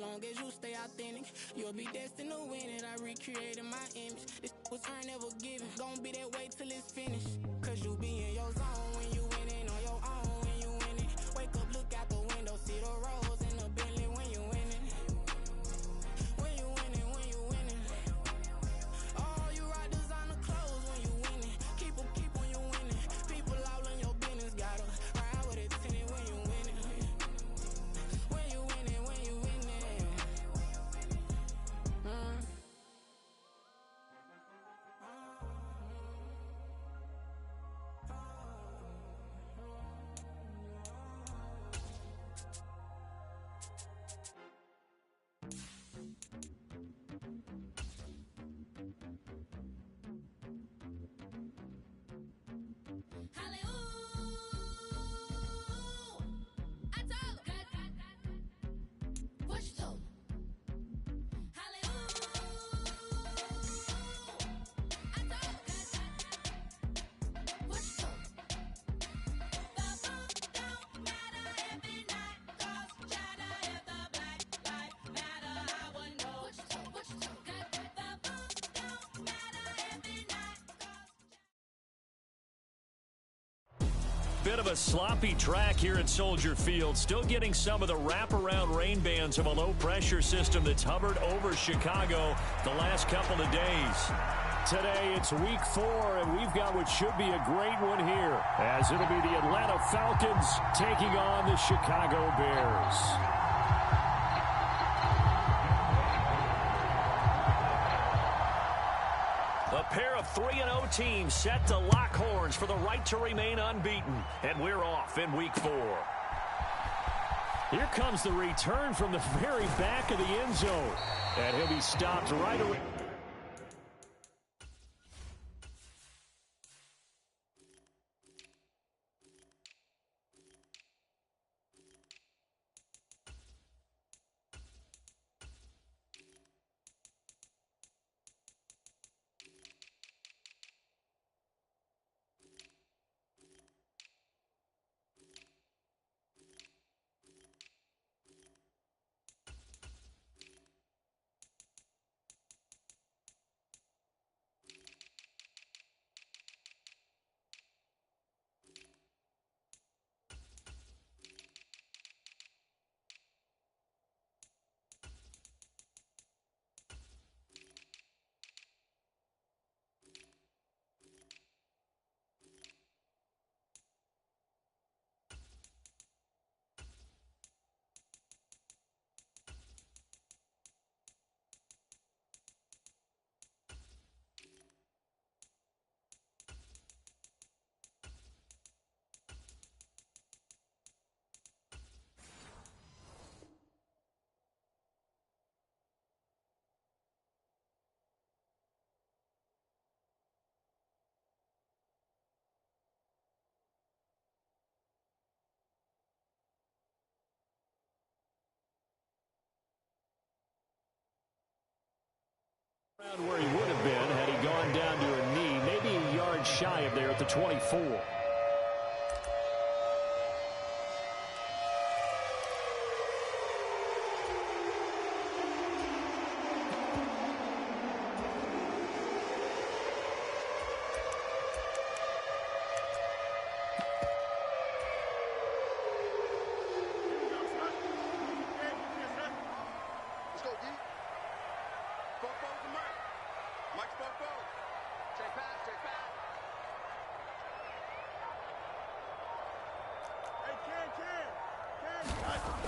long as you stay authentic, you'll be destined to win it. I recreated my image. This was earned, never given. Gonna be that way till it's finished. Cause you be in your zone when you winning on your own when you winning. Wake up, look out the window, see the rose in the Bentley when you winning. When you winning, when you winning. Oh, you rock designer clothes when you winning. Keep when you winning. People all in your business, gotta ride with it tinted when you winning. When you winning, when you winning. Bit of a sloppy track here at Soldier Field. Still getting some of the wraparound rain bands of a low-pressure system that's hovered over Chicago the last couple of days. Today, it's week 4, and we've got what should be a great one here, as it'll be the Atlanta Falcons taking on the Chicago Bears. A pair of 3-0 teams set to lock horns for the right to remain unbeaten. And we're off in week 4. Here comes the return from the very back of the end zone. And he'll be stopped right away. Where he would have been had he gone down to a knee, maybe a yard shy of there at the 24.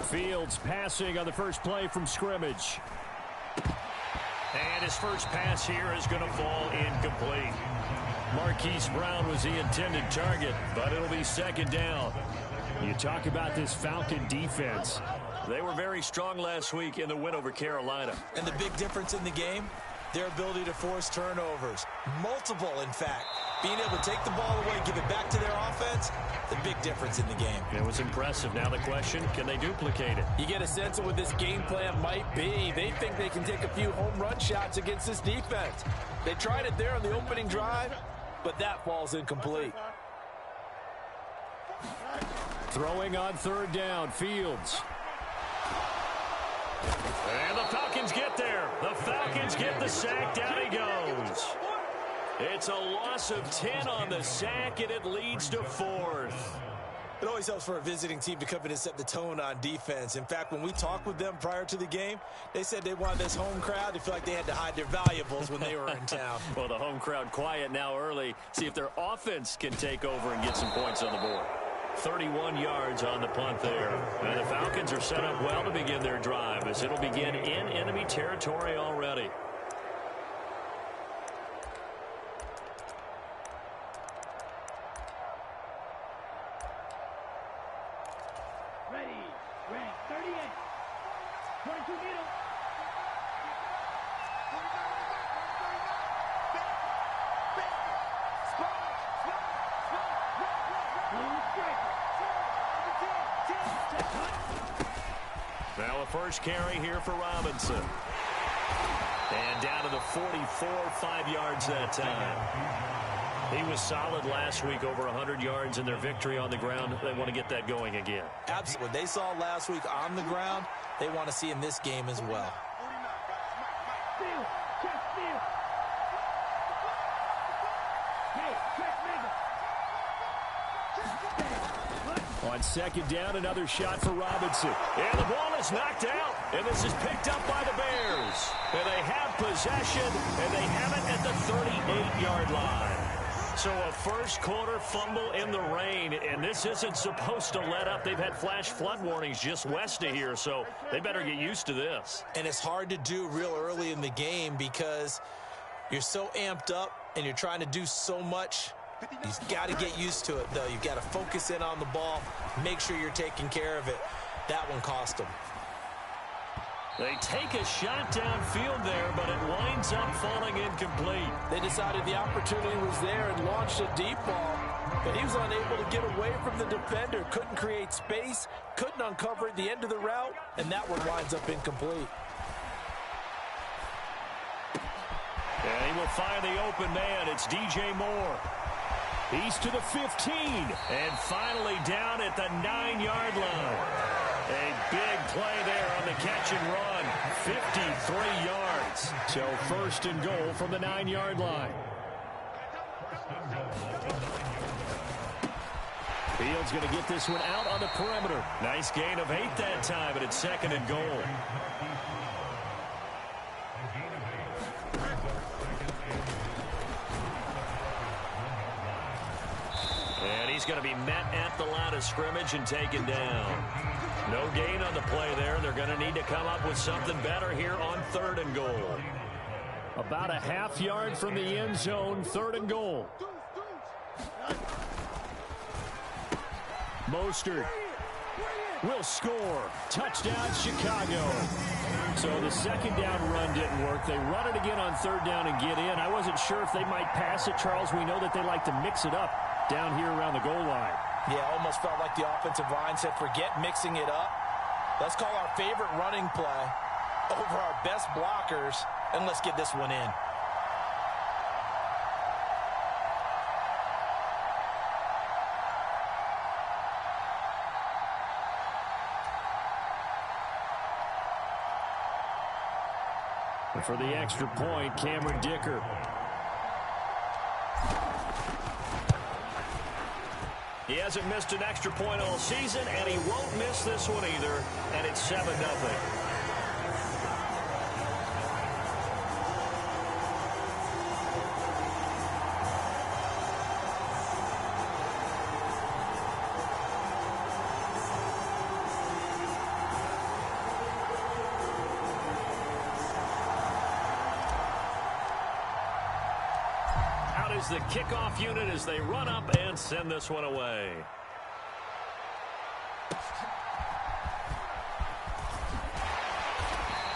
Fields passing on the first play from scrimmage. And his first pass here is going to fall incomplete. Marquise Brown was the intended target, but it'll be second down. You talk about this Falcon defense. They were very strong last week in the win over Carolina. And the big difference in the game, their ability to force turnovers. Multiple, in fact. Being able to take the ball away, give it back to their offense, the big difference in the game. It was impressive. Now the question, can they duplicate it? You get a sense of what this game plan might be. They think they can take a few home run shots against this defense. They tried it there on the opening drive, but that falls incomplete. Throwing on third down, Fields. And the Falcons get there. The Falcons get the sack. Down he goes. It's a loss of 10 on the sack, and it leads to 4th. It always helps for a visiting team to come in and set the tone on defense. In fact, when we talked with them prior to the game, they said they wanted this home crowd to feel like they had to hide their valuables when they were in town. Well, the home crowd quiet now early. See if their offense can take over and get some points on the board. 31 yards on the punt there. And the Falcons are set up well to begin their drive as it'll begin in enemy territory already. Now a first carry here for Robinson. And down to the 44, 5 yards that time. He was solid last week, over 100 yards in their victory on the ground. They want to get that going again. Absolutely. What they saw last week on the ground, they want to see in this game as well. On second down, another shot for Robinson. And the ball is knocked out. And this is picked up by the Bears. And they have possession, and they have it at the 38-yard line. So a first quarter fumble in the rain, and this isn't supposed to let up. They've had flash flood warnings just west of here, so they better get used to this. And it's hard to do real early in the game because you're so amped up and you're trying to do so much. You've got to get used to it, though. You've got to focus in on the ball, make sure you're taking care of it. That one cost them. They take a shot downfield there, but it winds up falling incomplete. They decided the opportunity was there and launched a deep ball, but he was unable to get away from the defender, couldn't create space, couldn't uncover the end of the route, and that one winds up incomplete. And he will find the open man. It's DJ Moore. He's to the 15, and finally down at the 9-yard line. A big play there on the catch and run. 53 yards. So first and goal from the 9-yard line. Fields going to get this one out on the perimeter. Nice gain of 8 that time, but it's second and goal. And he's going to be met at the line of scrimmage and taken down. No gain on the play there. They're going to need to come up with something better here on third and goal. About a half yard from the end zone, third and goal. Mostert will score. Touchdown, Chicago. So the second down run didn't work. They run it again on third down and get in. I wasn't sure if they might pass it, Charles. We know that they like to mix it up down here around the goal line. Yeah, almost felt like the offensive line said, forget mixing it up. Let's call our favorite running play over our best blockers, and let's get this one in. And for the extra point, Cameron Dicker. He hasn't missed an extra point all season, and he won't miss this one either, and it's 7-0. Is the kickoff unit as they run up and send this one away.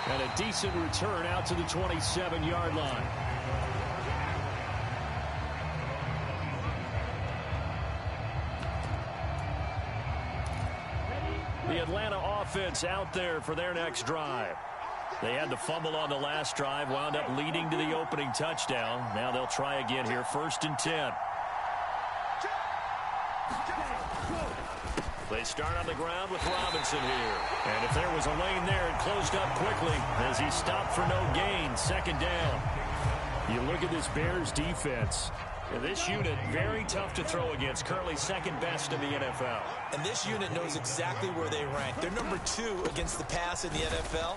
And a decent return out to the 27-yard line. The Atlanta offense out there for their next drive. They had the fumble on the last drive, wound up leading to the opening touchdown. Now they'll try again here, 1st and 10. They start on the ground with Robinson here. And if there was a lane there, it closed up quickly as he stopped for no gain. Second down. You look at this Bears defense. This unit, very tough to throw against. Currently second best in the NFL. And this unit knows exactly where they rank. They're number 2 against the pass in the NFL.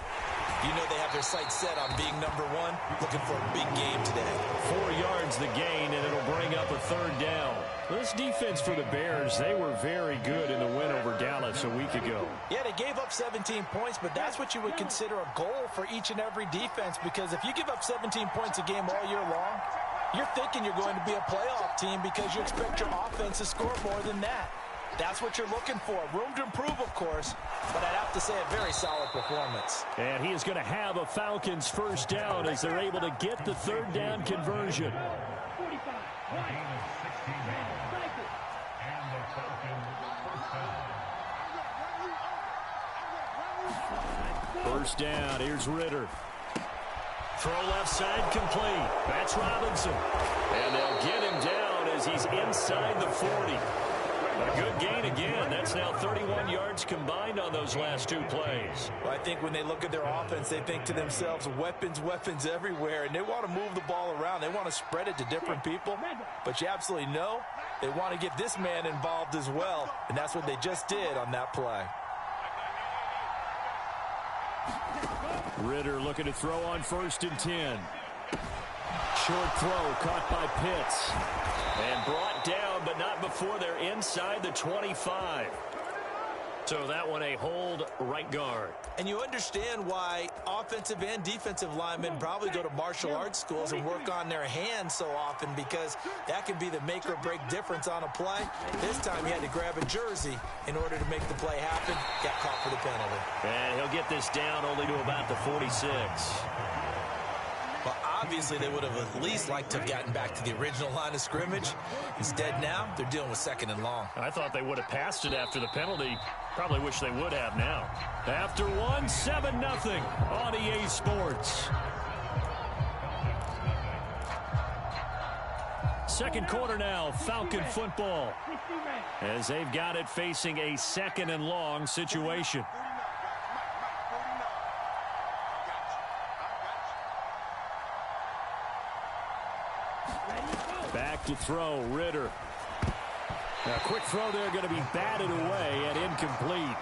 You know they have their sights set on being number 1, looking for a big game today. 4 yards the gain, and it'll bring up a third down. This defense for the Bears, they were very good in the win over Dallas a week ago. Yeah, they gave up 17 points, but that's what you would consider a goal for each and every defense, because if you give up 17 points a game all year long, you're thinking you're going to be a playoff team because you expect your offense to score more than that. That's what you're looking for. Room to improve, of course, but I'd have to say a very solid performance. And he is going to have a Falcons first down as they're able to get the third down conversion. First down, here's Ritter. Throw left side complete. That's Robinson. And they'll get him down as he's inside the 40. A good gain again. That's now 31 yards combined on those last 2 plays. Well, I think when they look at their offense, they think to themselves, weapons, weapons everywhere, and they want to move the ball around. They want to spread it to different people, but you absolutely know they want to get this man involved as well, and that's what they just did on that play. Ritter looking to throw on 1st and 10. Short throw caught by Pitts. And brought down, but not before they're inside the 25. So that one a hold right guard. And you understand why offensive and defensive linemen probably go to martial arts schools and work on their hands so often, because that can be the make or break difference on a play. This time he had to grab a jersey in order to make the play happen. Got caught for the penalty. And he'll get this down only to about the 46. Well, obviously they would have at least liked to have gotten back to the original line of scrimmage. Instead now, they're dealing with 2nd and long. I thought they would have passed it after the penalty. Probably wish they would have now. After 1, 7-0 on EA Sports. Second quarter now, Falcon football. As they've got it facing a 2nd and long situation. Back to throw, Ritter. A quick throw there going to be batted away and incomplete.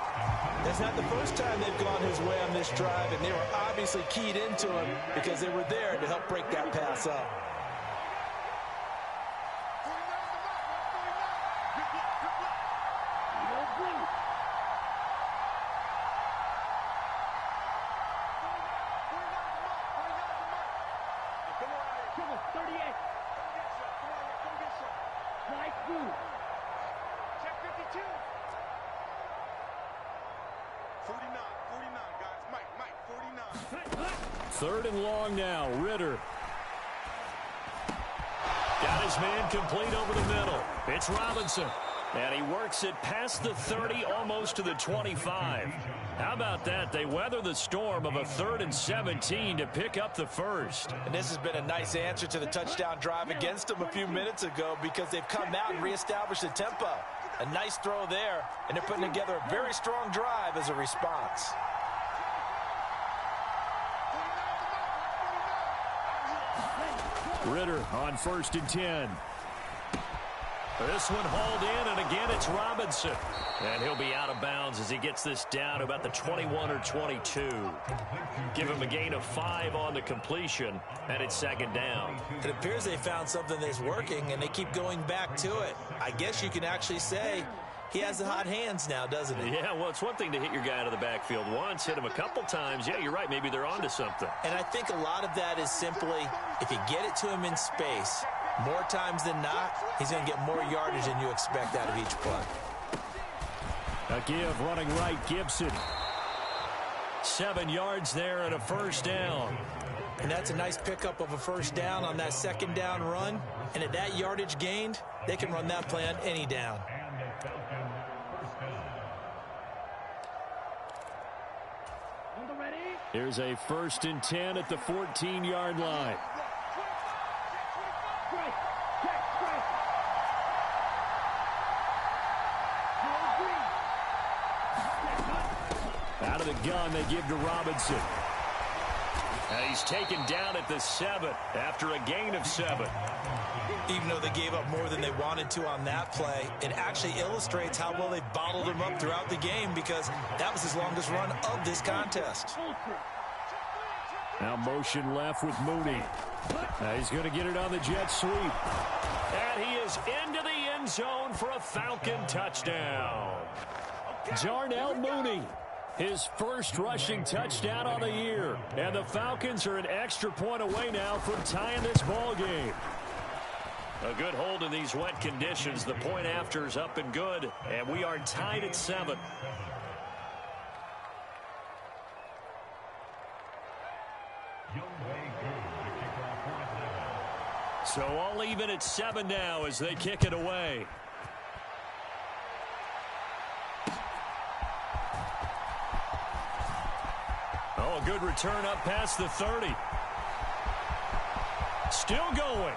That's not the first time they've gone his way on this drive, and they were obviously keyed into him because they were there to help break that pass up. Third and long now, Ritter. Got his man complete over the middle. It's Robinson. And he works it past the 30, almost to the 25. How about that? They weather the storm of a 3rd and 17 to pick up the first. And this has been a nice answer to the touchdown drive against them a few minutes ago, because they've come out and reestablished the tempo. A nice throw there, and they're putting together a very strong drive as a response. Ritter on 1st and 10. This one hauled in, and again it's Robinson. And he'll be out of bounds as he gets this down to about the 21 or 22. Give him a gain of 5 on the completion, and it's 2nd down. It appears they found something that's working, and they keep going back to it. I guess you can actually say he has the hot hands now, doesn't he? Yeah, well, it's one thing to hit your guy out of the backfield once, hit him a couple times. Yeah, you're right. Maybe they're onto something. And I think a lot of that is simply, if you get it to him in space, more times than not, he's going to get more yardage than you expect out of each play. A give running right, Gibson. 7 yards there and a first down. And that's a nice pickup of a first down on that 2nd down run. And at that yardage gained, they can run that play on any down. Here's a 1st and 10 at the 14-yard line. Out of the gun, they give to Robinson. And he's taken down at the 7 after a gain of 7. Even though they gave up more than they wanted to on that play, it actually illustrates how well they've bottled him up throughout the game because that was his longest run of this contest. Now motion left with Mooney. Now he's going to get it on the jet sweep. And he is into the end zone for a Falcon touchdown. Darnell Mooney, his first rushing touchdown on the year. And the Falcons are an extra point away now from tying this ball game. A good hold in these wet conditions. The point after is up and good. And we are tied at 7. So all even at 7 now as they kick it away. Oh, a good return up past the 30. Still going.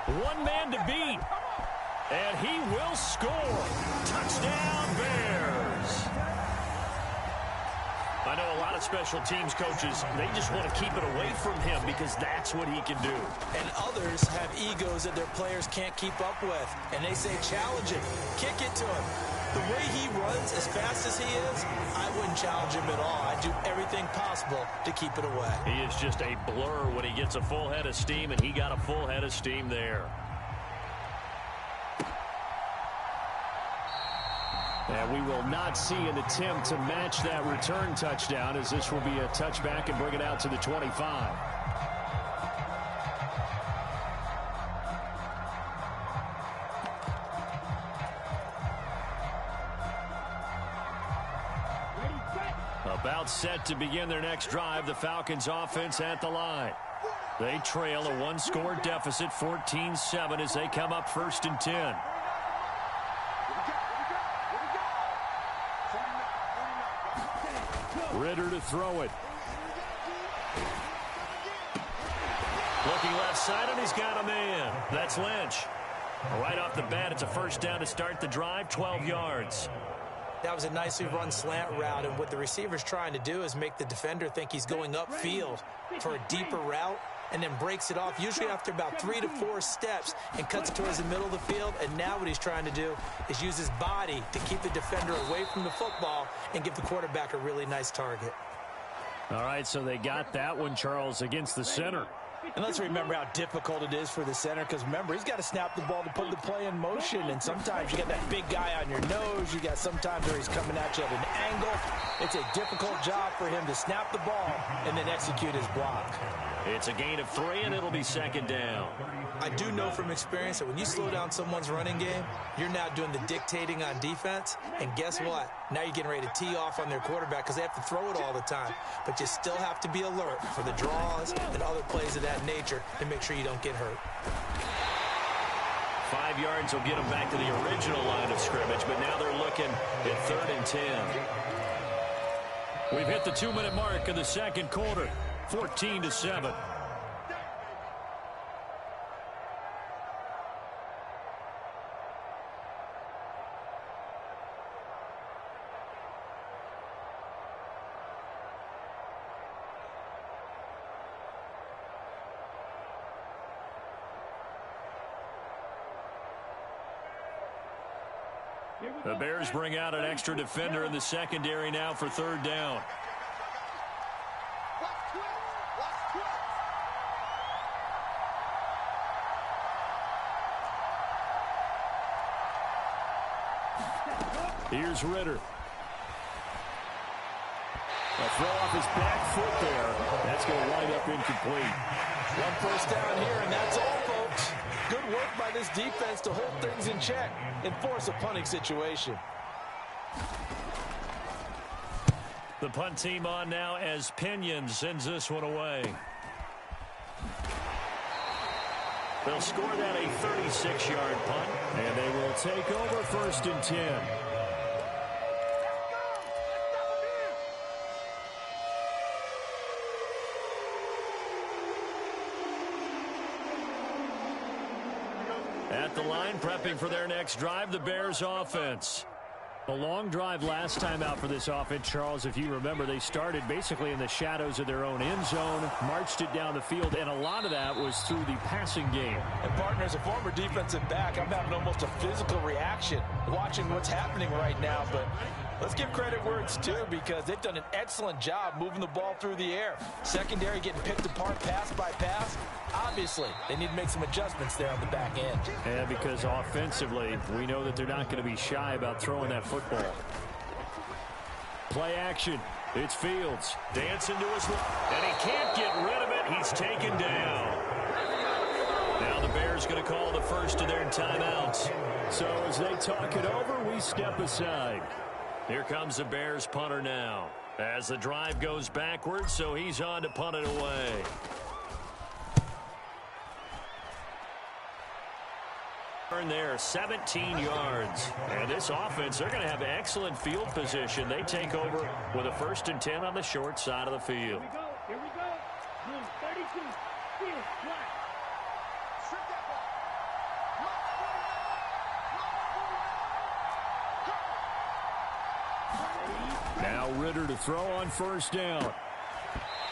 One man to beat. And he will score. Touchdown, Bears. I know a lot of special teams coaches, they just want to keep it away from him because that's what he can do. And others have egos that their players can't keep up with. And they say, challenge him, kick it to him. The way he runs as fast as he is, I wouldn't challenge him at all. I'd do everything possible to keep it away. He is just a blur when he gets a full head of steam, and he got a full head of steam there. And we will not see an attempt to match that return touchdown, as this will be a touchback and bring it out to the 25. About set to begin their next drive, the Falcons offense at the line. They trail a one-score deficit, 14-7, as they come up 1st and 10. Ritter to throw it. Looking left side, and he's got a man. That's Lynch. Right off the bat, it's a first down to start the drive, 12 yards. That was a nicely run slant route, and what the receiver's trying to do is make the defender think he's going upfield for a deeper route, and then breaks it off, usually after about 3 to 4 steps, and cuts towards the middle of the field. And now what he's trying to do is use his body to keep the defender away from the football and give the quarterback a really nice target. All right, so they got that one, Charles, against the center. And let's remember how difficult it is for the center, because remember, he's got to snap the ball to put the play in motion, and sometimes you got that big guy on your nose. You got sometimes where he's coming at you at an angle. It's a difficult job for him to snap the ball and then execute his block. It's a gain of 3, and it'll be 2nd down. I do know from experience that when you slow down someone's running game, you're now doing the dictating on defense. And guess what? Now you're getting ready to tee off on their quarterback because they have to throw it all the time. But you still have to be alert for the draws and other plays of that nature to make sure you don't get hurt. 5 yards will get them back to the original line of scrimmage, but now they're looking at 3rd and 10. We've hit the 2-minute mark of the second quarter, 14-7. The Bears bring out an extra defender in the secondary now for 3rd down. Here's Ritter. A throw off his back foot there. That's going to wind up incomplete. 1 first down here, and that's all, folks. Good work by this defense to hold things in check and force a punting situation. The punt team on now as Pinion sends this one away. They'll score that a 36-yard punt, and they will take over 1st and 10. At the line, prepping for their next drive, the Bears offense. A long drive last time out for this offense, Charles. If you remember, they started basically in the shadows of their own end zone, marched it down the field, and a lot of that was through the passing game. And partner, as a former defensive back, I'm having almost a physical reaction watching what's happening right now. But let's give credit where it's due, because they've done an excellent job moving the ball through the air. Secondary getting picked apart pass by pass. Obviously, they need to make some adjustments there on the back end. Yeah, because offensively, we know that they're not going to be shy about throwing that football. Play action. It's Fields. Dancing to his left. And he can't get rid of it. He's taken down. Now the Bears going to call the first of their timeouts. So as they talk it over, we step aside. Here comes the Bears punter now. As the drive goes backwards, so he's on to punt it away. There, 17 yards. And this offense, they're going to have excellent field position. They take over with a 1st and 10 on the short side of the field. Here we go. Number 32. Field, flat. Strip that ball. Now Ritter to throw on 1st down.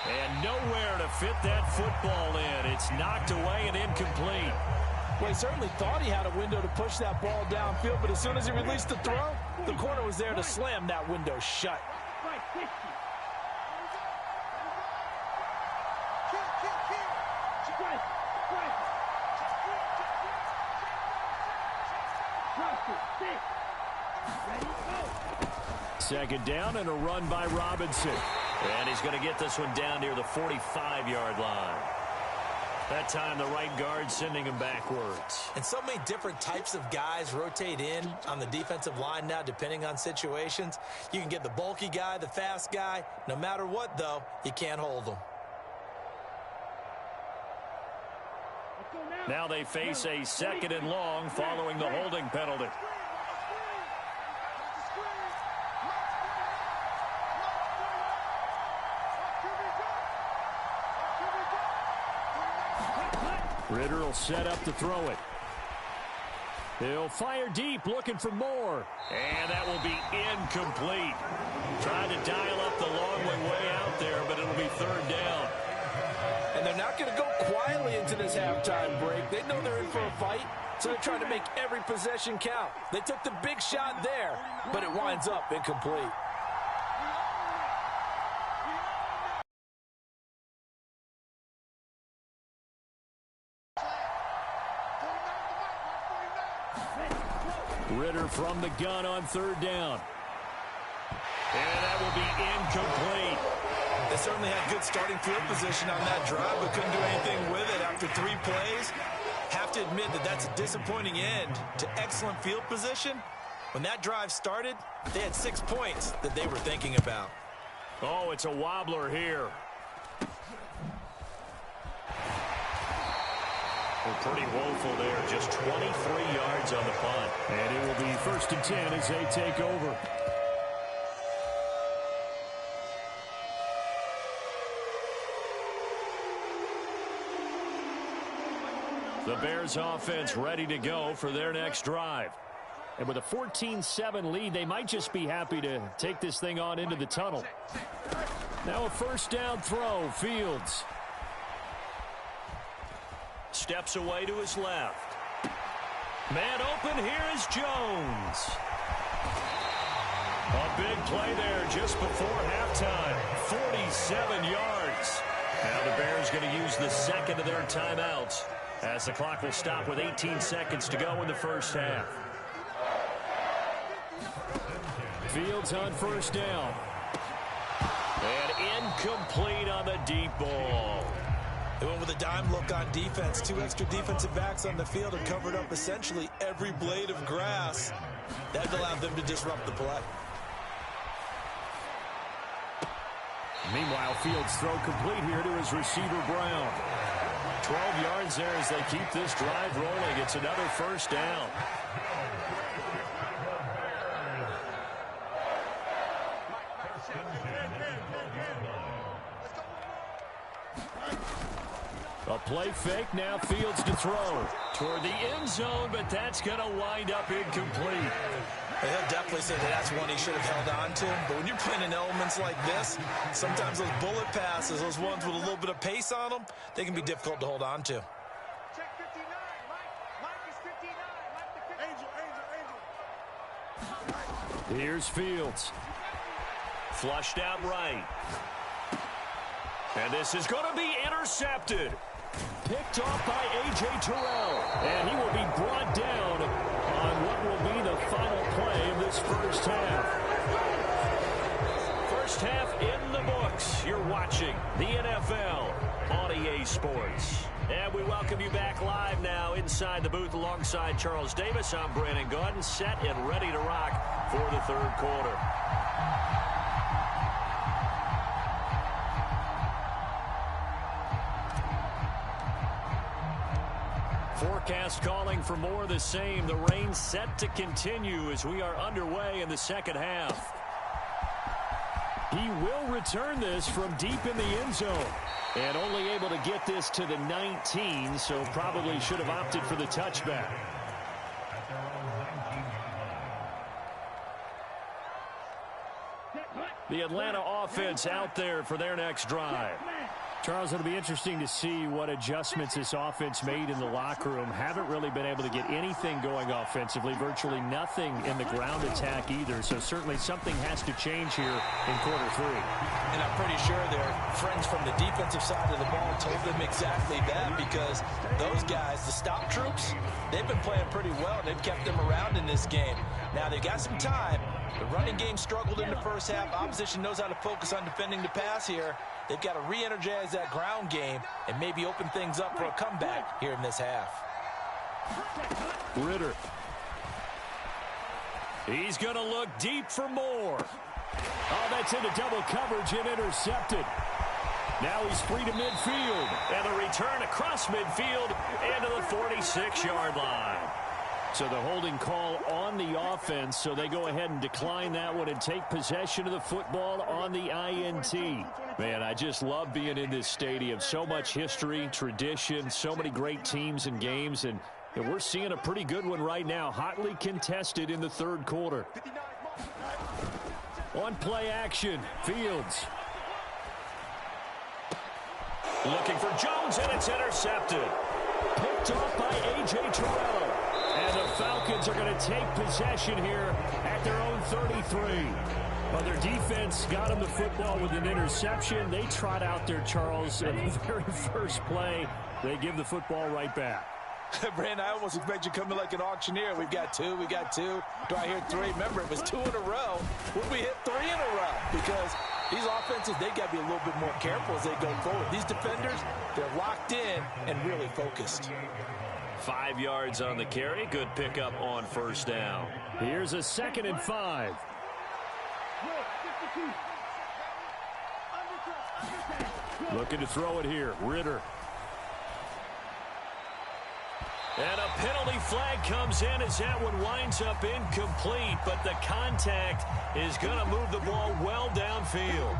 And nowhere to fit that football in. It's knocked away and incomplete. Well, he certainly thought he had a window to push that ball downfield, but as soon as he released the throw, the corner was there to slam that window shut. Right, 50. Second down and a run by Robinson. And he's going to get this one down near the 45-yard line. That time the right guard sending him backwards. And so many different types of guys rotate in on the defensive line now, depending on situations. You can get the bulky guy, the fast guy. No matter what, though, you can't hold them. Now they face a 2nd and long following the holding penalty. Ritter will set up to throw it. He'll fire deep, looking for more. And that will be incomplete. Tried to dial up the long way out there, but it'll be 3rd down. And they're not going to go quietly into this halftime break. They know they're in for a fight, so they're trying to make every possession count. They took the big shot there, but it winds up incomplete. Ritter from the gun on 3rd down. And that will be incomplete. They certainly had good starting field position on that drive, but couldn't do anything with it after 3 plays. Have to admit that that's a disappointing end to excellent field position. When that drive started, they had 6 points that they were thinking about. Oh, it's a wobbler here. Well, pretty woeful there. Just 23 yards on the punt. And it will be 1st and 10 as they take over. The Bears offense ready to go for their next drive. And with a 14-7 lead, they might just be happy to take this thing on into the tunnel. Now a 1st down throw. Fields steps away to his left. Man open, here is Jones. A big play there just before halftime. 47 yards. Now the Bears going to use the 2nd of their timeouts as the clock will stop with 18 seconds to go in the 1st half. Fields on 1st down. And incomplete on the deep ball. They went with a dime look on defense. 2 extra defensive backs on the field and covered up essentially every blade of grass. That allowed them to disrupt the play. Meanwhile, Fields' throw complete here to his receiver, Brown. 12 yards there as they keep this drive rolling. It's another 1st down. A play fake, now Fields to throw toward the end zone, but that's going to wind up incomplete. He'll definitely say that that's one he should have held on to. But when you're playing in elements like this, sometimes those bullet passes, those ones with a little bit of pace on them, they can be difficult to hold on to. Check 59. Mike is 59. Angel. Here's Fields. Flushed out right. And this is going to be intercepted. Picked off by A.J. Terrell. And he will be brought down on what will be the final play of this first half. First half in the books. You're watching the NFL on EA Sports. And we welcome you back live now inside the booth alongside Charles Davis. I'm Brandon Gaudin, set and ready to rock for the third quarter. Forecast calling for more of the same. The rain set to continue as we are underway in the second half. He will return this from deep in the end zone. And only able to get this to the 19, so probably should have opted for the touchback. The Atlanta offense out there for their next drive. Charles, it'll be interesting to see what adjustments this offense made in the locker room. Haven't really been able to get anything going offensively, virtually nothing in the ground attack either. So certainly something has to change here in quarter three. And I'm pretty sure their friends from the defensive side of the ball told them exactly that, because those guys, the stop troops, they've been playing pretty well. They've kept them around in this game. Now they've got some time. The running game struggled in the first half. Opposition knows how to focus on defending the pass here. They've got to re-energize that ground game and maybe open things up for a comeback here in this half. Ridder. He's going to look deep for more. Oh, that's into double coverage and intercepted. Now he's free to midfield. And the return across midfield and to the 46-yard line. So the holding call on the offense, so they go ahead and decline that one and take possession of the football on the INT. Man, I just love being in this stadium. So much history, tradition, so many great teams and games, and we're seeing a pretty good one right now, hotly contested in the third quarter. On play action, Fields. Looking for Jones, and it's intercepted. Picked off by A.J. Terrell. And the Falcons are going to take possession here at their own 33. Well, their defense got them the football with an interception. They trot out there, Charles, in the very first play. They give the football right back. Brandon, I almost expect you coming like an auctioneer. We've got two. Do I hear three? Remember, it was 2 in a row. Would we hit 3 in a row? Because these offenses, they got to be a little bit more careful as they go forward. These defenders, they're locked in and really focused. 5 yards on the carry. Good pickup on first down. Here's a 2nd and 5. Looking to throw it here. Ridder. And a penalty flag comes in as that one winds up incomplete, but the contact is going to move the ball well downfield.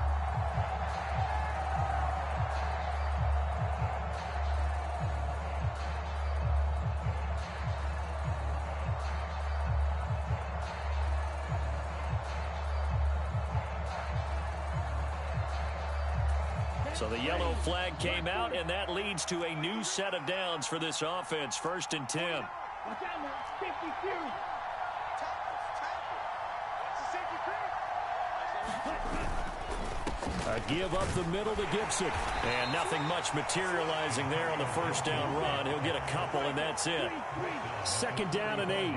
So the yellow flag came out, and that leads to a new set of downs for this offense. 1st and 10. A give up the middle to Gibson. And nothing much materializing there on the first down run. He'll get a couple, and that's it. 2nd down and 8.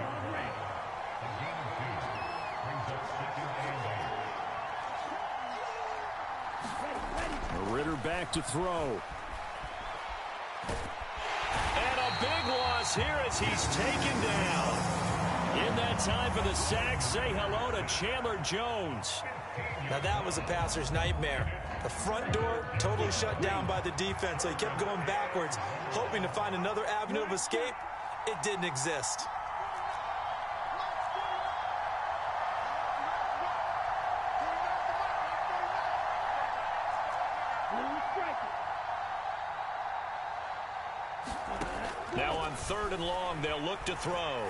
Ridder back to throw. And a big loss here as he's taken down. In that time for the sack, say hello to Chandler Jones. Now that was a passer's nightmare. The front door totally shut down by the defense, so he kept going backwards, hoping to find another avenue of escape. It didn't exist. Now on 3rd and long, they'll look to throw.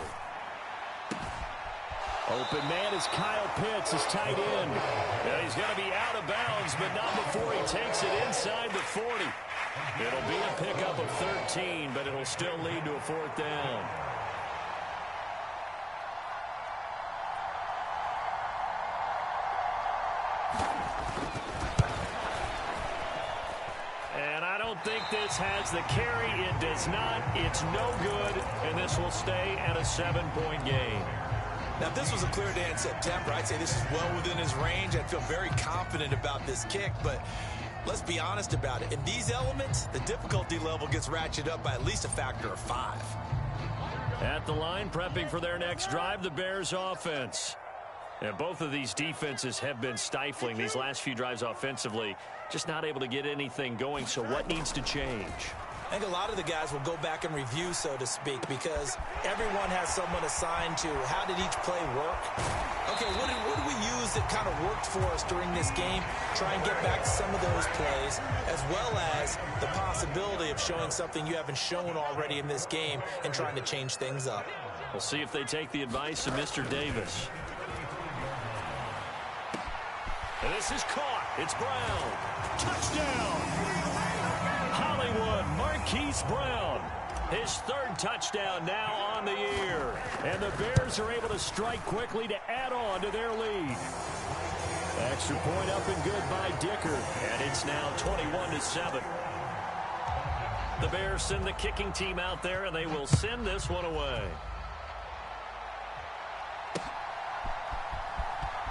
Open man is Kyle Pitts, his tight end. And he's going to be out of bounds, but not before he takes it inside the 40. It'll be a pickup of 13, but it'll still lead to a 4th down. And I don't think this has the carry. It does not. It's no good, and this will stay at a 7-point game. Now, if this was a clear day in September, I'd say this is well within his range. I'd feel very confident about this kick, but let's be honest about it. In these elements, the difficulty level gets ratcheted up by at least a factor of 5. At the line, prepping for their next drive, the Bears offense. And both of these defenses have been stifling these last few drives offensively. Just not able to get anything going, so what needs to change? I think a lot of the guys will go back and review, so to speak, because everyone has someone assigned to how did each play work. Okay, what did we use that kind of worked for us during this game? Try and get back to some of those plays, as well as the possibility of showing something you haven't shown already in this game and trying to change things up. We'll see if they take the advice of Mr. Davis. And this is caught. It's Brown. Touchdown! Hollywood, Marquise Brown. His 3rd touchdown now on the year. And the Bears are able to strike quickly to add on to their lead. Extra point up and good by Dicker. And it's now 21-7. The Bears send the kicking team out there, and they will send this one away.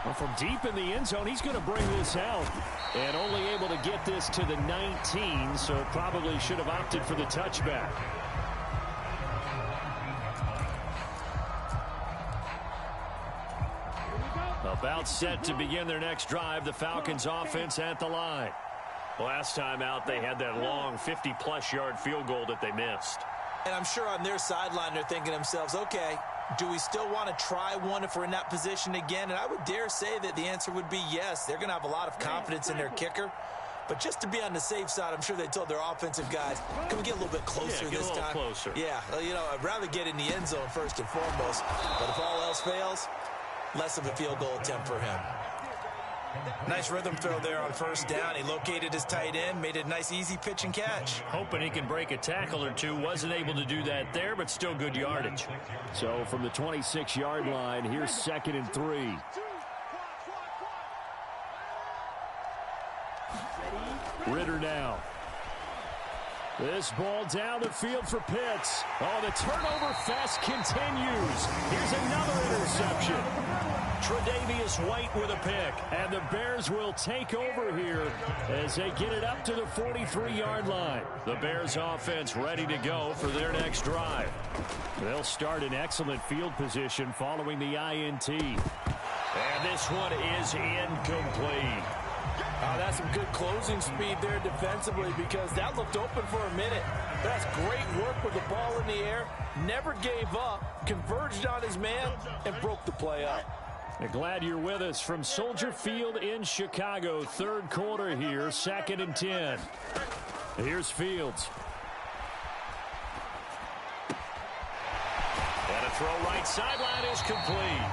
Well, from deep in the end zone, he's going to bring this out. And only able to get this to the 19, so probably should have opted for the touchback. About set to begin their next drive, the Falcons offense at the line. Last time out, they had that long 50-plus yard field goal that they missed. And I'm sure on their sideline, they're thinking to themselves, okay, do we still want to try one if we're in that position again? And I would dare say that the answer would be yes. They're going to have a lot of confidence in their kicker. But just to be on the safe side, I'm sure they told their offensive guys, can we get a little bit closer this time? Closer. Yeah, you know, I'd rather get in the end zone first and foremost. But if all else fails, less of a field goal attempt for him. Nice rhythm throw there on 1st down. He located his tight end, made a nice easy pitch and catch. Hoping he can break a tackle or two. Wasn't able to do that there, but still good yardage. So from the 26-yard line, here's 2nd and 3. Ritter now. This ball down the field for Pitts. Oh, the turnover fest continues. Here's another interception. Tre'Davious White with a pick. And the Bears will take over here as they get it up to the 43-yard line. The Bears offense ready to go for their next drive. They'll start in excellent field position following the INT. And this one is incomplete. Oh, that's some good closing speed there defensively because that looked open for a minute. That's great work with the ball in the air. Never gave up, converged on his man, and broke the play up. Glad you're with us from Soldier Field in Chicago. 3rd quarter here, 2nd and 10. Here's Fields. And a throw right sideline is complete.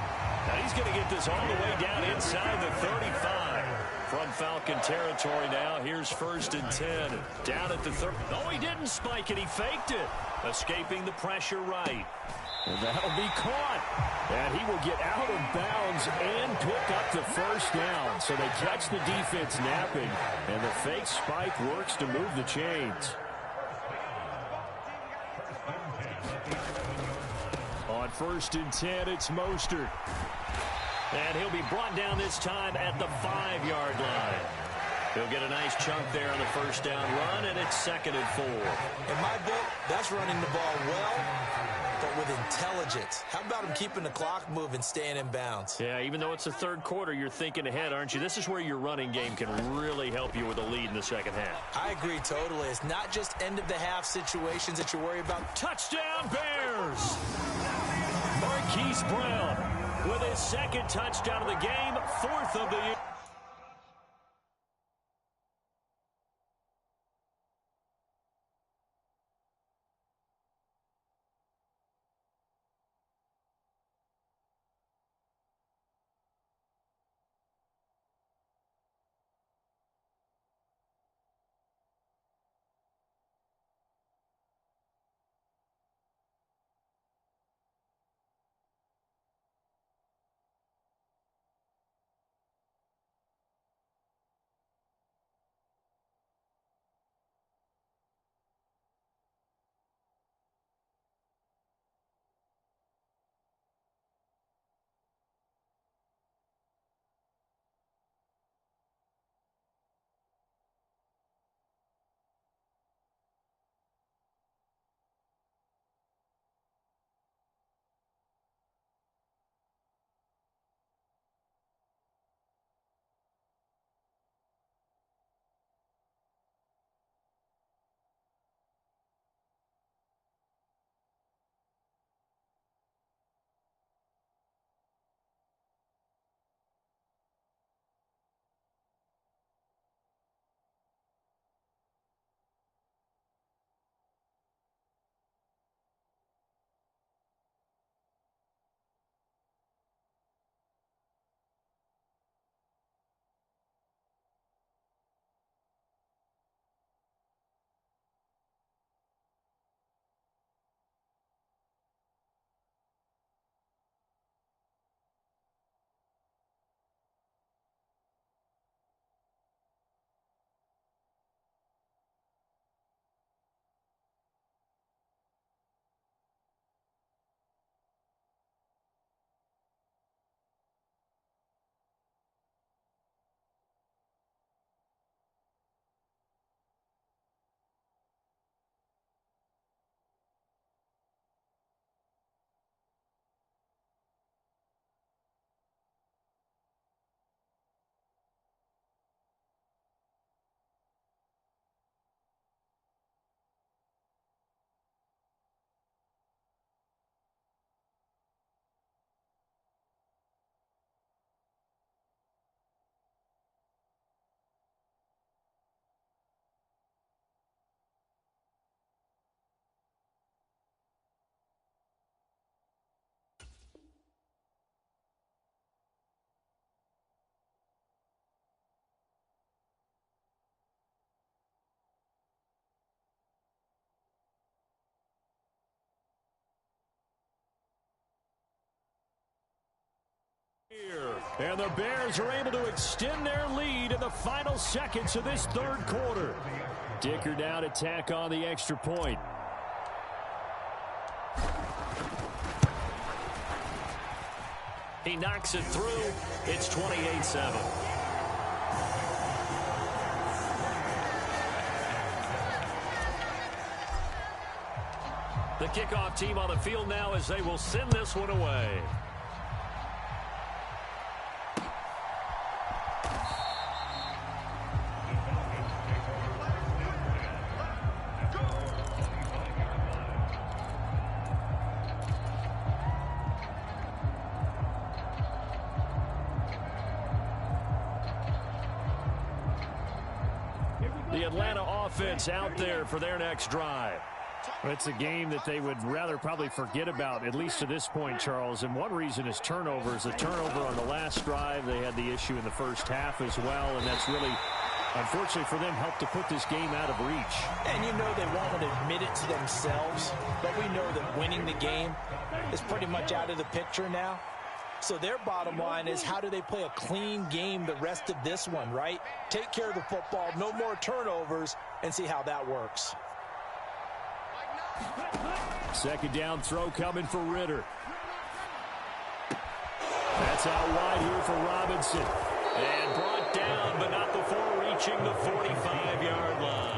Now he's going to get this all the way down inside the 35. From Falcon territory now, here's 1st and 10. Down at the 30. Oh, he didn't spike it. He faked it. Escaping the pressure right. And that'll be caught. And he will get out of bounds and pick up the 1st down. So they catch the defense napping. And the fake spike works to move the chains. On 1st and 10, it's Mostert. And he'll be brought down this time at the 5-yard line. He'll get a nice chunk there on the 1st down run, and it's 2nd and 4. In my book, that's running the ball well, but with intelligence. How about him keeping the clock moving, staying in bounds? Yeah, even though it's the 3rd quarter, you're thinking ahead, aren't you? This is where your running game can really help you with a lead in the 2nd half. I agree totally. It's not just end-of-the-half situations that you worry about. Touchdown, Bears! Marquise Brown with his 2nd touchdown of the game, 4th of the year. And the Bears are able to extend their lead in the final seconds of this third quarter. Dicker down to tack on the extra point. He knocks it through. It's 28-7. The kickoff team on the field now as they will send this one away. The Atlanta offense out there for their next drive. It's a game that they would rather probably forget about, at least to this point, Charles. And one reason is turnovers. The turnover on the last drive, they had the issue in the first half as well, and that's really, unfortunately for them, helped to put this game out of reach. And you know they won't admit it to themselves, but we know that winning the game is pretty much out of the picture now. So their bottom line is, how do they play a clean game the rest of this one, right? Take care of the football, no more turnovers, and see how that works. Second down throw coming for Ritter. That's out wide here for Robinson. And brought down, but not before reaching the 45-yard line.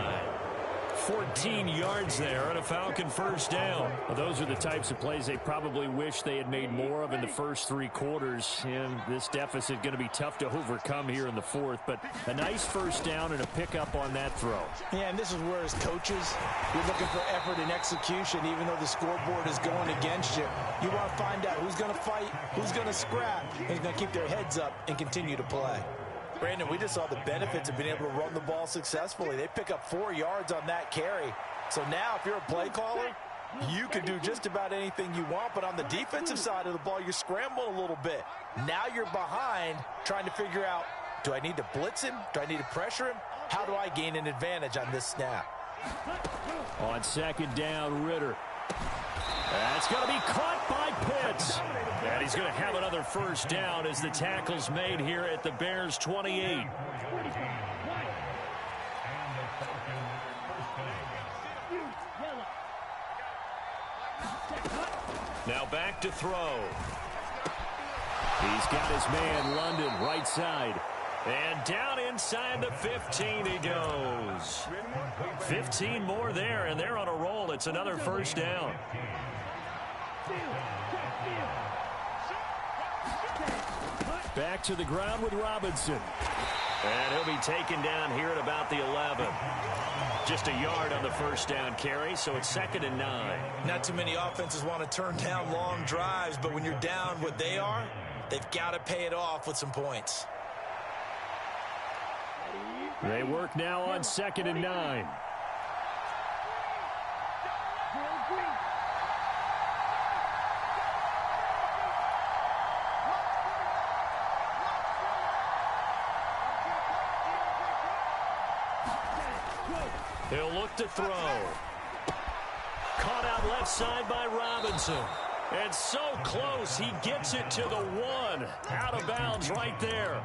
14 yards there on a Falcon first down. Well, those are the types of plays they probably wish they had made more of in the first three quarters. And this deficit going to be tough to overcome here in the fourth. But a nice first down and a pickup on that throw. Yeah, and this is where, as coaches, you're looking for effort and execution, even though the scoreboard is going against you. You want to find out who's going to fight, who's going to scrap, and who's going to keep their heads up and continue to play. Brandon, we just saw the benefits of being able to run the ball successfully. They pick up 4 yards on that carry. So now, if you're a play caller, you can do just about anything you want. But on the defensive side of the ball, you're scrambling a little bit. Now you're behind, trying to figure out, do I need to blitz him? Do I need to pressure him? How do I gain an advantage on this snap? On second down, Ritter. That's going to be caught by Pitts. And he's going to have another first down as the tackle's made here at the Bears' 28. Now back to throw. He's got his man, London, right side. And down inside the 15 he goes. 15 more there, and they're on a roll. It's another first down. Back to the ground with Robinson. And he'll be taken down here at about the 11. Just a yard on the first down carry, so it's 2nd and 9. Not too many offenses want to turn down long drives, but when you're down what they are, they've got to pay it off with some points. They work now on 2nd and 9. He'll look to throw. Caught out left side by Robinson. And so close, he gets it to the 1. Out of bounds right there.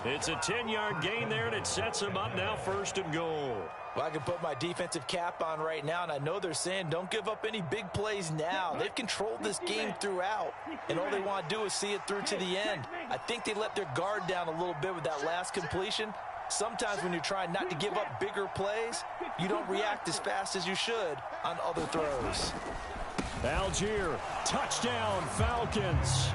It's a 10-yard gain there, and it sets him up now 1st and goal. Well, I can put my defensive cap on right now, and I know they're saying don't give up any big plays now. They've controlled this game throughout, and all they want to do is see it through to the end. I think they let their guard down a little bit with that last completion. Sometimes when you're trying not to give up bigger plays, you don't react as fast as you should on other throws. Algier, touchdown, Falcons.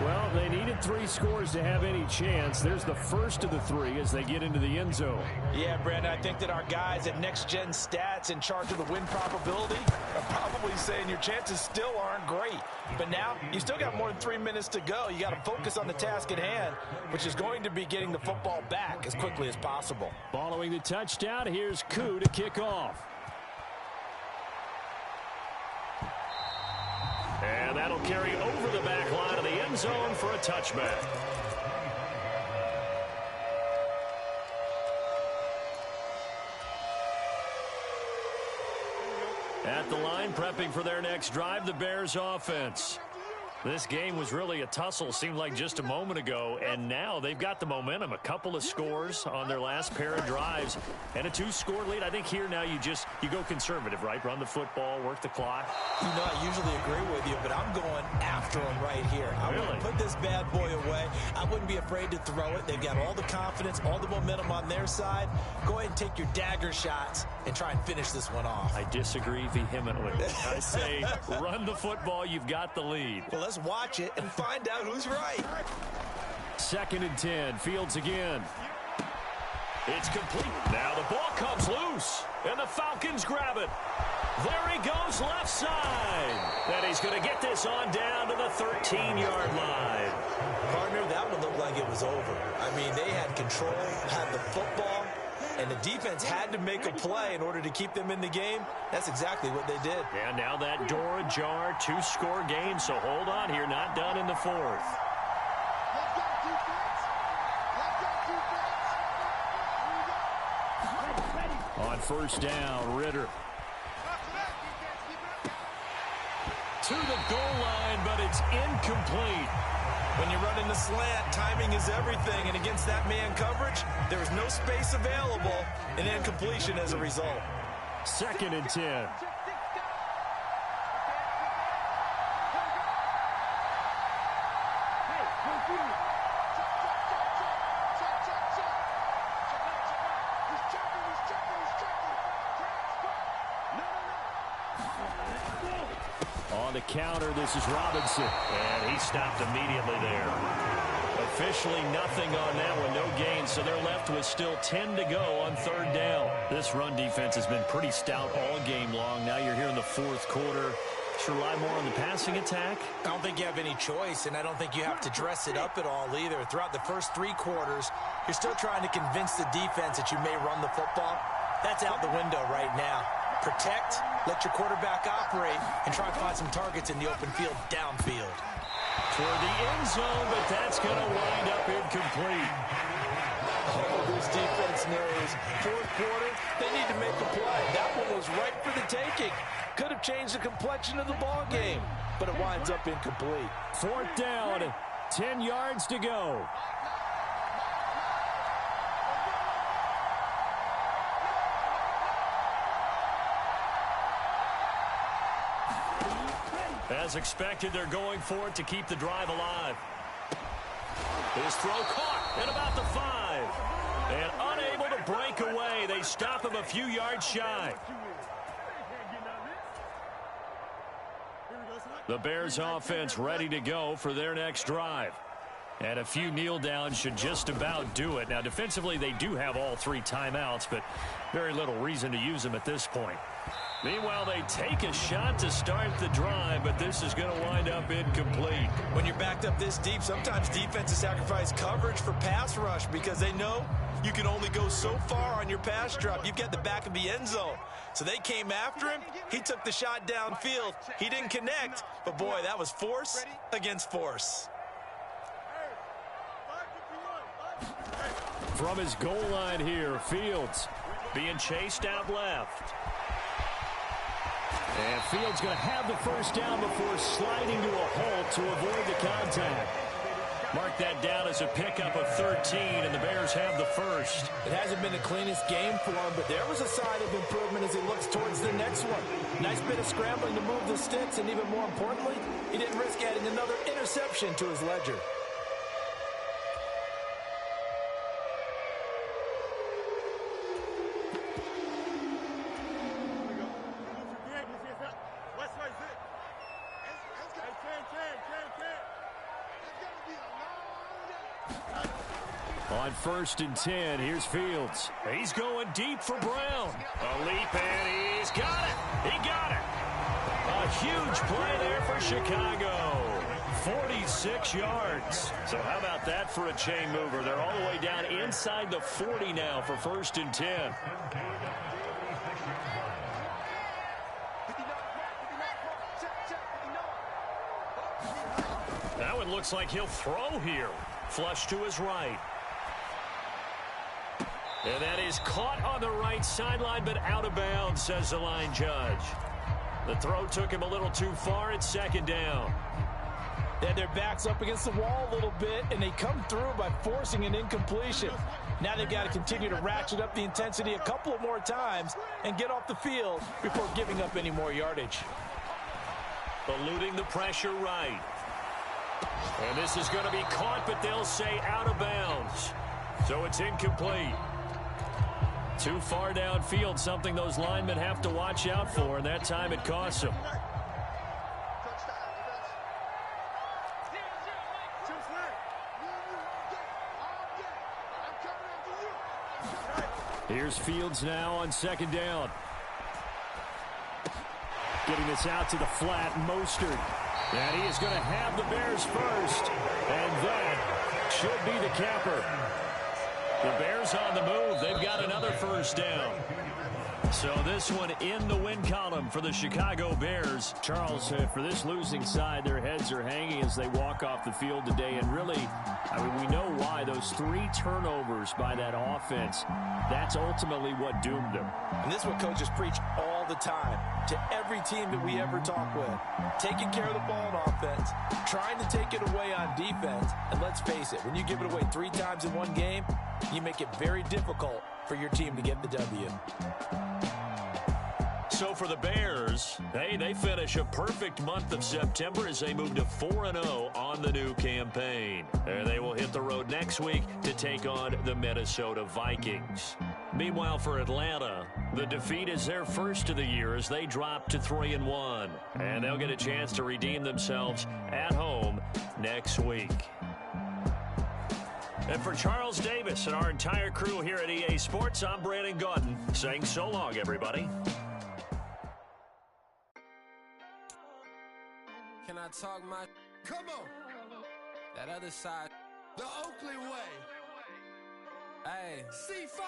Well, they needed 3 scores to have any chance. There's the first of the 3 as they get into the end zone. Yeah, Brandon, I think that our guys at Next Gen Stats in charge of the win probability are probably saying your chances still aren't great. But now, you still got more than 3 minutes to go. You got to focus on the task at hand, which is going to be getting the football back as quickly as possible. Following the touchdown, here's Koo to kick off. And that'll carry over the back line of the end zone for a touchback. At the line, prepping for their next drive, the Bears offense. This game was really a tussle, seemed like just a moment ago, and now they've got the momentum. A couple of scores on their last pair of drives and a 2-score lead. I think here now you go conservative, right? Run the football, work the clock. You know, I usually agree with you, but I'm going after them right here. I want to put this bad boy away. I wouldn't be afraid to throw it. They've got all the confidence, all the momentum on their side. Go ahead and take your dagger shots and try and finish this one off. I disagree vehemently. I say run the football. You've got the lead. Well, let's watch it and find out who's right. 2nd and 10. Fields again. It's complete. Now the ball comes loose, and the Falcons grab it. There he goes left side. And he's going to get this on down to the 13-yard line. Partner, that one looked like it was over. I mean, they had control, had the football, and the defense had to make a play in order to keep them in the game. That's exactly what they did. And now that door ajar, 2-score game, so hold on here, not done in the 4th. On 1st down, Ritter. To the goal line, but it's incomplete. When you're running the slant, timing is everything, and against that man coverage, there is no space available, and incompletion as a result. 2nd and 10. On the counter, this is Robinson, and he stopped immediately there. Officially nothing on that one, no gain, so they're left with still 10 to go on 3rd down. This run defense has been pretty stout all game long. Now you're here in the 4th quarter. Should rely more on the passing attack? I don't think you have any choice, and I don't think you have to dress it up at all either. Throughout the first 3 quarters, you're still trying to convince the defense that you may run the football. That's out the window right now. Protect, let your quarterback operate, and try and find some targets in the open field downfield. Toward the end zone, but that's going to wind up incomplete. Oh, this defense knows. 4th quarter, they need to make a play. That one was right for the taking. Could have changed the complexion of the ball game, but it winds up incomplete. 4th down, 10 yards to go. As expected, they're going for it to keep the drive alive. His throw caught at about the 5. And unable to break away. They stop him a few yards shy. The Bears offense ready to go for their next drive. And a few kneel downs should just about do it. Now, defensively, they do have all 3 timeouts, but very little reason to use them at this point. Meanwhile, they take a shot to start the drive, but this is going to wind up incomplete. When you're backed up this deep, sometimes defenses sacrifice coverage for pass rush because they know you can only go so far on your pass drop. You've got the back of the end zone. So they came after him. He took the shot downfield. He didn't connect, but boy, that was force against force. From his goal line here, Fields being chased out left. And Fields going to have the 1st down before sliding to a halt to avoid the contact. Mark that down as a pickup of 13, and the Bears have the 1st. It hasn't been the cleanest game for him, but there was a sign of improvement as he looks towards the next one. Nice bit of scrambling to move the sticks, and even more importantly, he didn't risk adding another interception to his ledger. On 1st and 10, here's Fields. He's going deep for Brown. A leap, and he's got it. He got it. A huge play there for Chicago. 46 yards. So how about that for a chain mover? They're all the way down inside the 40 now for 1st and 10. Now it looks like he'll throw here. Flush to his right. And that is caught on the right sideline, but out of bounds, says the line judge. The throw took him a little too far. It's 2nd down. They had their backs up against the wall a little bit, and they come through by forcing an incompletion. Now they've got to continue to ratchet up the intensity a couple of more times and get off the field before giving up any more yardage. Eluding the pressure right. And this is going to be caught, but they'll say out of bounds. So it's incomplete. Too far downfield, something those linemen have to watch out for, and that time it costs them. Here's Fields now on second down. Getting this out to the flat, Mostert. And he is going to have the Bears first. And that should be the capper. The Bears on the move. They've got another first down. So this one in the win column for the Chicago Bears. Charles, for this losing side, their heads are hanging as they walk off the field today. And really, I mean, we know why. Those 3 turnovers by that offense, that's ultimately what doomed them. And this is what coaches preach all the time to every team that we ever talk with. Taking care of the ball on offense, trying to take it away on defense. And let's face it, when you give it away 3 times in one game, you make it very difficult for your team to get the W. So for the Bears, they finish a perfect month of September as they move to 4-0 on the new campaign. And they will hit the road next week to take on the Minnesota Vikings. Meanwhile, for Atlanta, the defeat is their first of the year as they drop to 3-1. And they'll get a chance to redeem themselves at home next week. And for Charles Davis and our entire crew here at EA Sports, I'm Brandon Gaudin saying so long, everybody. Can I talk my... Come on! That other side. The Oakland way. Hey. C5!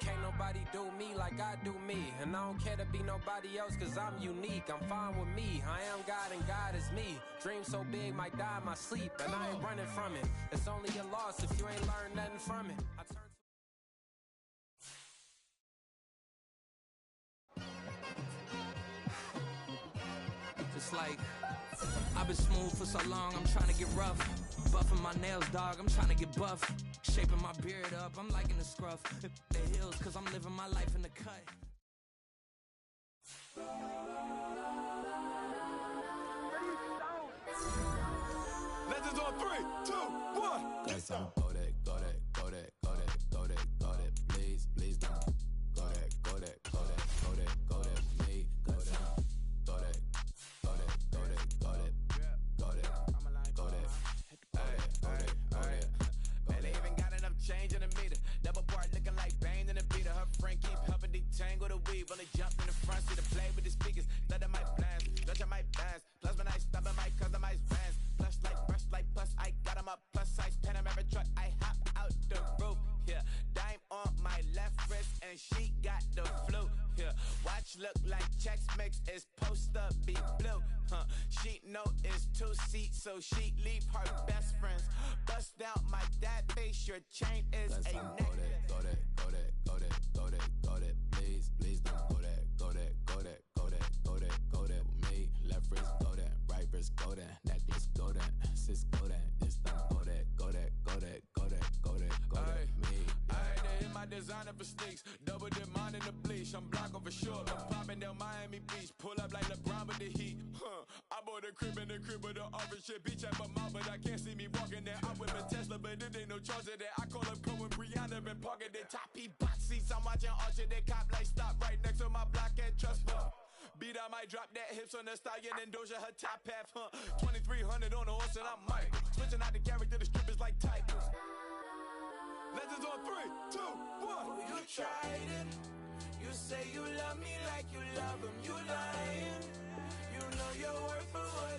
Can't nobody do me like I do me. And I don't care to be nobody else cause I'm unique. I'm fine with me. I am God and God is me. Dream so big might die in my sleep. And I ain't running from it. It's only a loss if you ain't learned nothing from it. I turn just like... I've been smooth for so long, I'm trying to get rough. Buffing my nails, dog, I'm trying to get buff. Shaping my beard up, I'm liking the scruff. The hills, cause I'm living my life in the cut. Legends on 3, 2, 1. Let's go. Go that, go that, go that, go that, go that, go that. Please, please don't. Go that, go that, go that, go that, go that. Me, go that, go that. Change in the meter, double part looking like Bane in the beater. Her friend keep helping detangle the weave. Only jump in the front seat to play with the speakers. Let them might blast, touch my bands. Plus when I stop at my customized vans. Plus like brush like plus I got them up plus size Panamera truck. I hop out the roof. Yeah, dime on my left wrist and she got the flu. Yeah, watch look like Chex Mix is post up be blue. She know it's 2 seats, so she leave her best friends. Bust out my dad face, your chain is a neck. Go that, go that, go that, go that, go that. Please, please don't go that, go that, go that, go that, go that, go that. With me, left wrist go that, right wrist go that, necklace go that, sis go that, this don't go that, go that, go that, go that, go that, go that. Me. I had to hit my designer for sneaks, double demand in the bleach. I'm blocking for sure. I'm popping down Miami Beach, pull up like LeBron with the heat. I bought a crib in the crib with the orange shit. Beach at my mouth, but I can't see me walking there. I'm with a Tesla, but it ain't no charge of that. I call up Cohen, Brianna, and parking the top box seats. I'm watching Archer, they cop like stop right next to my block and trust fund. Beat, I might drop that hips on the stallion and Doja her top half, 2300 on the horse and I'm Mike. Switching out the character, the strippers like Tigers. Legends on 3, 2, 1. You tried it. You say you love me like you love him. You lying. You know your worth for what